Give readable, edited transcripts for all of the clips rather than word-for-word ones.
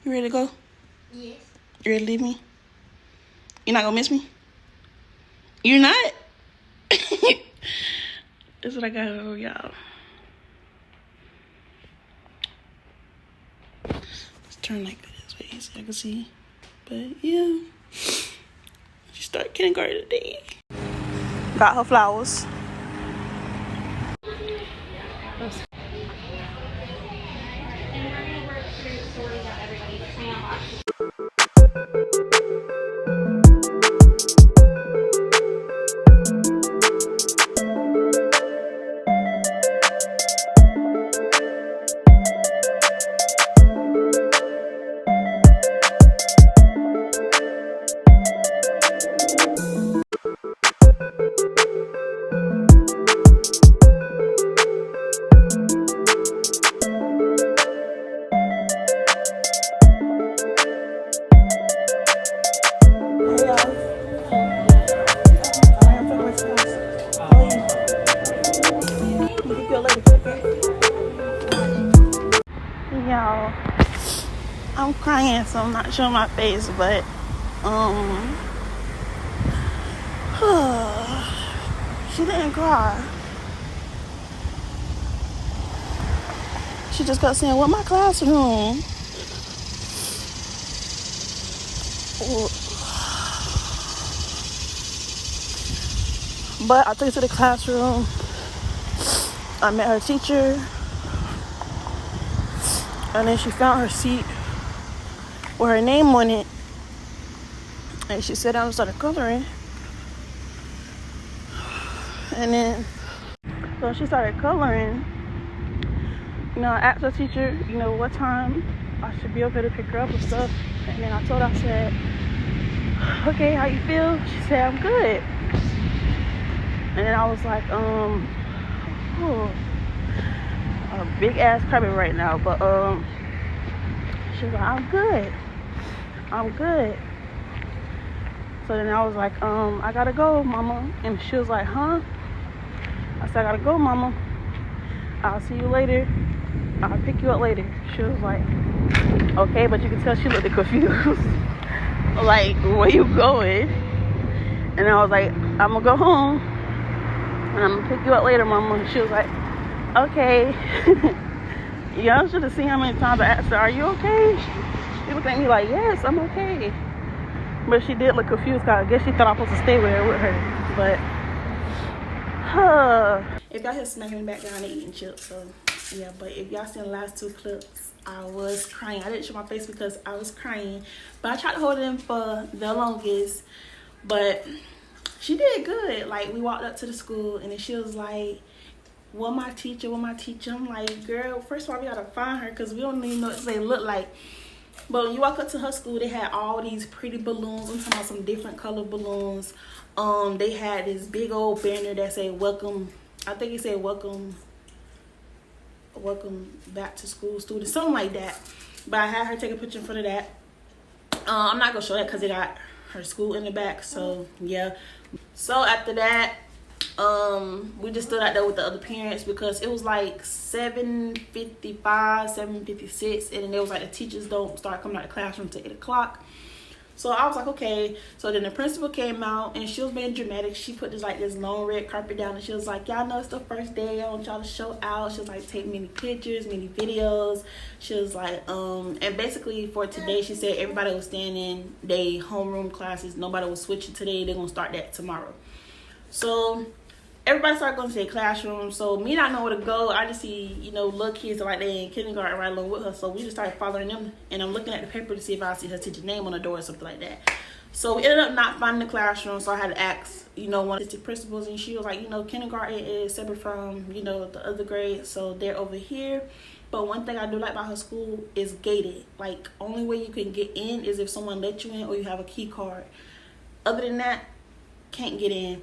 You ready to go? Yes. You ready to leave me? You're not gonna miss me? You're not? That's what I got over y'all. Let's turn like this way so I can see. But yeah. She started kindergarten today. Got her flowers. Y'all, I'm crying, so I'm not showing my face, but she didn't cry. She just kept saying, "What my classroom?" But I took her to the classroom. I met her teacher, and then she found her seat with her name on it, and she sat down and started coloring. And then, so she started coloring. You know, I asked the teacher, you know, what time I should be okay to pick her up and stuff. And then I told her, I said, "Okay, how you feel?" She said, "I'm good." And then I was like, a big ass crying right now, but she was like, I'm good. So then I was like, I gotta go, mama. And she was like, huh? I said, I gotta go, mama. I'll see you later. I'll pick you up later. She was like, okay, but you can tell she looked confused. Like, where you going? And I was like, I'm gonna go home and I'm gonna pick you up later, mama. And she was like, okay. Y'all should have seen how many times I asked her, are you okay? She looked at me like, yes, I'm okay. But she did look confused, because I guess she thought I was supposed to stay with her. But if y'all hear smacking in the background, they eating chips. So yeah, but if y'all seen the last two clips, I was crying. I didn't show my face because I was crying, but I tried to hold it in for the longest. But she did good. Like, we walked up to the school, and then she was like, what my teacher? I'm like, girl, first of all, we gotta find her, because we don't even know what they look like. But when you walk up to her school, they had all these pretty balloons. I'm talking about some different color balloons. They had this big old banner that said welcome. I think it said welcome back to school, students, something like that. But I had her take a picture in front of that. I'm not gonna show that because it got her school in the back. So yeah. So after that, We just stood out there with the other parents because it was like 7:55, 7:56, and then it was like the teachers don't start coming out of the classroom till 8 o'clock. So I was like, okay. So then the principal came out and she was being dramatic. She put this long red carpet down and she was like, y'all know it's the first day. I want y'all to show out. She was like, take many pictures, many videos. She was like, and basically for today, she said everybody was staying in their homeroom classes. Nobody was switching today. They're gonna start that tomorrow. So everybody started going to their classroom. So me not know where to go. I just see, little kids like they in kindergarten right along with her. So we just started following them. And I'm looking at the paper to see if I see her teacher's name on the door or something like that. So we ended up not finding the classroom. So I had to ask, one of the principals. And she was like, kindergarten is separate from, the other grades. So they're over here. But one thing I do like about her school is gated. Like, only way you can get in is if someone let you in or you have a key card. Other than that, can't get in.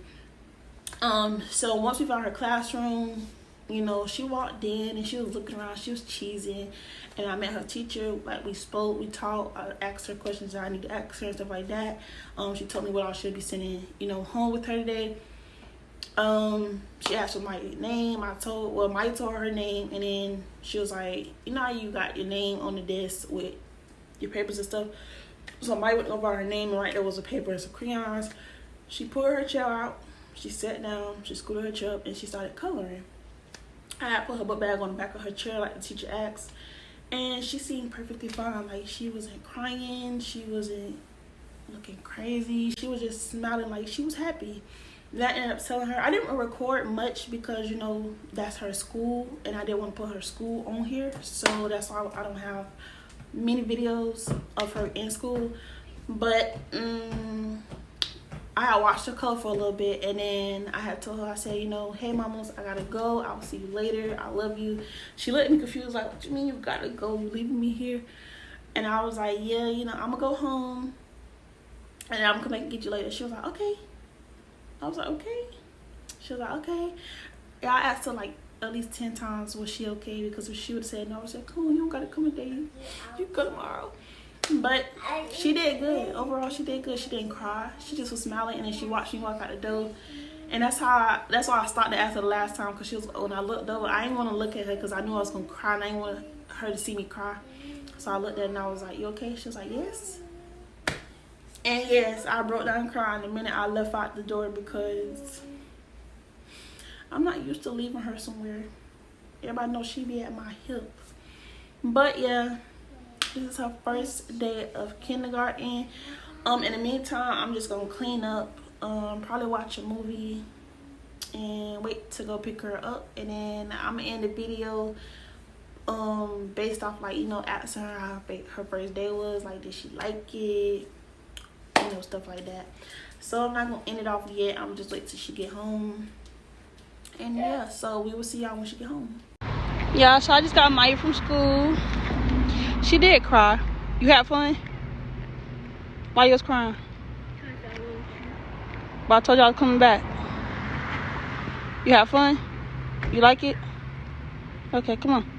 So once we found her classroom, she walked in and she was looking around, she was cheesing, and I met her teacher. Like, we spoke, we talked, I asked her questions that I need to ask her and stuff like that. She told me what I should be sending, home with her today. She asked for my name. Mike told her name, and then she was like, how you got your name on the desk with your papers and stuff. So Mike went over her name, and right there was a paper and some crayons. She pulled her chair out. She sat down, she scooted her chair up, and she started coloring. I had put her book bag on the back of her chair like the teacher asked, and she seemed perfectly fine. Like, she wasn't crying, she wasn't looking crazy, she was just smiling like she was happy. That ended up telling her. I didn't record much because, that's her school, and I didn't want to put her school on here, so that's why I don't have many videos of her in school. But I had watched her color for a little bit, and then I had told her, I said, hey, mamas, I gotta go. I'll see you later. I love you. She looked at me confused, like, what you mean you gotta go? You leaving me here? And I was like, yeah, I'm gonna go home, and I'm gonna come back and get you later. She was like, okay. I was like, okay. She was like, okay. Yeah, I asked her like at least 10 times, was she okay? Because if she would have said no, I would have said, come on, you don't gotta come today. You go tomorrow. But she did good. Overall, she did good. She didn't cry. She just was smiling, and then she watched me walk out the door. And that's why I stopped to ask her the last time, because when I looked over, I didn't want to look at her because I knew I was going to cry, and I didn't want her to see me cry. So I looked at her and I was like, you okay? She was like, yes. And yes, I broke down crying the minute I left out the door because I'm not used to leaving her somewhere. Everybody knows she be at my hip. But yeah. This is her first day of kindergarten. In the meantime, I'm just gonna clean up, probably watch a movie, and wait to go pick her up. And then I'm gonna end the video based off, like, asking her how her first day was, like, did she like it, stuff like that. So I'm not gonna end it off yet. I'm just wait till she get home. And yeah, so we will see y'all when she get home. Yeah, so I just got Miyah from school. She did cry. You had fun? Why you was crying? But I told y'all I was coming back. You had fun? You like it? Okay, come on.